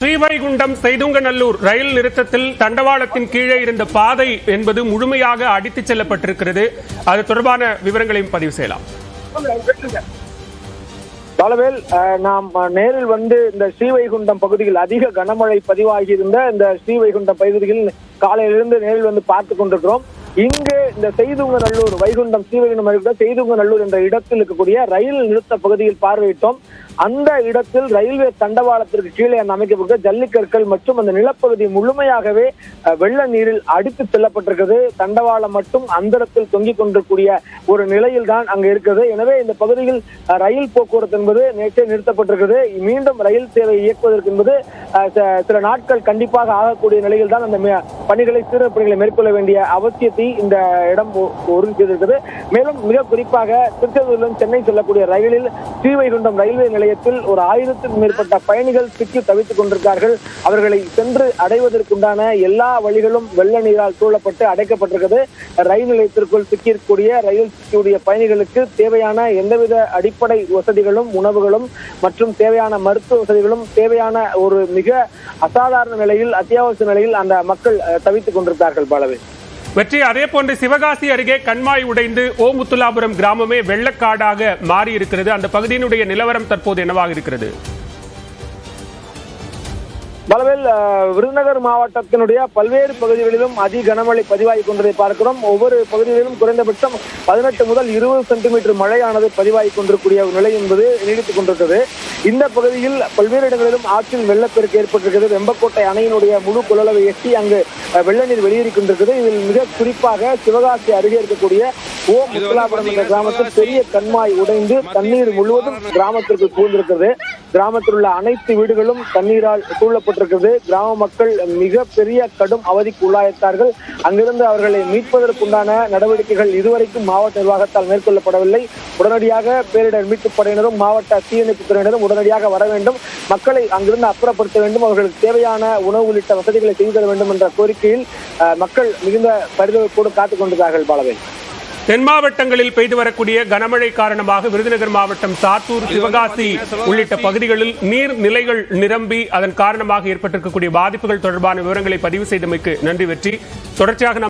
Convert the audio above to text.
ஸ்ரீவைகுண்டம் செய்துங்கநல்லூர் ரயில் நிறுத்தத்தில் தண்டவாளத்தின் கீழே இருந்த பாதை என்பது முழுமையாக அடித்துச் செல்லப்பட்டிருக்கிறது. அது தொடர்பான விவரங்களையும் பதிவு செய்யலாம். பலவேல், நாம் நேரில் வந்து இந்த ஸ்ரீவைகுண்டம் பகுதியில் அதிக கனமழை பதிவாகி இருந்த இந்த ஸ்ரீவைகுண்டம் பகுதியில் காலையிலிருந்து நேரில் வந்து பார்த்து கொண்டிருக்கிறோம். இங்கு இந்த செய்துங்கநல்லூர் வைகுண்டம் ஸ்ரீவைகுண்டம் செய்துங்கநல்லூர் என்ற இடத்தில் இருக்கக்கூடிய ரயில் நிறுத்த பகுதியில் பார்வையிட்டோம். அந்த இடத்தில் ரயில்வே தண்டவாளத்திற்கு கீழே அமைக்கப்பட்ட ஜல்லிக்கற்கள் மற்றும் அந்த நிலப்பகுதி முழுமையாகவே வெள்ள நீரில் அடித்து செல்லப்பட்டிருக்கிறது. தண்டவாளம் மட்டும் அந்தரத்தில் தொங்கிக் கொண்டிருக்கூடிய ஒரு நிலையில் தான் அங்கு இருக்கிறது. எனவே இந்த பகுதியில் ரயில் போக்குவரத்து என்பது நேற்றே நிறுத்தப்பட்டிருக்கிறது. மீண்டும் ரயில் சேவை இயக்குவதற்கு என்பது சில நாட்கள் கண்டிப்பாக ஆகக்கூடிய நிலையில் தான் அந்த பணிகளை சீரமைப்பு பணிகளை மேற்கொள்ள வேண்டிய அவசியத்தை இந்த இடம் உறுதி செய்திருக்கிறது. மேலும் மிக குறிப்பாக திருச்செந்தூரிலிருந்து சென்னை செல்லக்கூடிய ரயிலில் ஸ்ரீவைகுண்டம் ரயில்வே நிலையத்தில் ஒரு 1000க்கும் மேற்பட்ட பயணிகள் சிக்கி தவித்துக் கொண்டிருக்கிறார்கள். அவர்களை சென்று அடைவதற்குண்டான எல்லா வழிகளும் வெள்ள நீரால் சூழப்பட்டு அடைக்கப்பட்டிருக்கிறது. ரயில் நிலையத்திற்குள் சிக்கியிருக்கக்கூடிய ரயில் சிக்கியுடைய பயணிகளுக்கு தேவையான எந்தவித அடிப்படை வசதிகளும் உணவுகளும் மற்றும் தேவையான மருத்துவ வசதிகளும் தேவையான ஒரு மிக அசாதாரண நிலையில் அத்தியாவசிய நிலையில் அந்த மக்கள் தவித்துக் கொண்டிருக்கிறார்கள். பாலவே வெற்றி, அதே போன்று சிவகாசி அருகே கண்மாய் உடைந்து ஓமுத்துலாபுரம் கிராமமே வெள்ளக்காடாக மாறி இருக்கிறது. அந்த பகுதியினுடைய நிலவரம் தற்போது என்னவாக இருக்கிறது? பலவேல், விருதுநகர் மாவட்டத்தினுடைய பல்வேறு பகுதிகளிலும் அதிக கனமழை பதிவாகி கொண்டதை பார்க்கிறோம். ஒவ்வொரு பகுதிகளிலும் குறைந்தபட்சம் 18 முதல் 20 சென்டிமீட்டர் மழையானது பதிவாகி கொண்டிருக்கூடிய நிலை என்பது நீடித்துக் கொண்டிருக்கிறது. இந்த பகுதியில் பல்வேறு இடங்களிலும் ஆற்றில் வெள்ளப்பெருக்கு ஏற்பட்டிருக்கிறது. வெம்பக்கோட்டை அணையினுடைய முழு கொள்ளளவை எட்டி அங்கு வெள்ள நீர் வெளியேறி கொண்டிருக்கிறது. இதில் மிக குறிப்பாக சிவகாசி அருகே இருக்கக்கூடிய முத்துலாபுரம் என்ற கிராமத்தில் பெரிய கண்மாய் உடைந்து தண்ணீர் முழுவதும் கிராமத்திற்கு புகுந்திருக்கிறது. கிராமத்தில் உள்ள அனைத்து வீடுகளும் தண்ணீரால் சூழப்பட்டிருக்கிறது. கிராம மக்கள் மிக பெரிய கடும் அவதிக்கு உள்ளாயிருந்தார்கள். அங்கிருந்து அவர்களை மீட்பதற்குண்டான நடவடிக்கைகள் இதுவரைக்கும் மாவட்ட நிர்வாகத்தால் மேற்கொள்ளப்படவில்லை. உடனடியாக பேரிடர் மீட்புப் படையினரும் மாவட்ட தீயணைப்பு துறையினரும் உடனடியாக வர வேண்டும், மக்களை அங்கிருந்து அப்புறப்படுத்த வேண்டும், அவர்களுக்கு தேவையான உணவு உள்ளிட்ட வசதிகளை செய்து தர வேண்டும் என்ற கோரிக்கையில் மக்கள் மிகுந்த பரிதவிப்போடு காத்துக் கொண்டிருக்கிறார்கள். பாலவேல், தென் மாவட்டங்களில் பெய்து வரக்கூடிய கனமழை காரணமாக விருதுநகர் மாவட்டம் சாத்தூர், சிவகாசி உள்ளிட்ட பகுதிகளில் நீர் நிலைகள் நிரம்பி அதன் காரணமாக ஏற்பட்டிருக்கக்கூடிய பாதிப்புகள் தொடர்பான விவரங்களை பதிவு செய்தமைக்கு நன்றி. வெற்றி. தொடர்ச்சியாக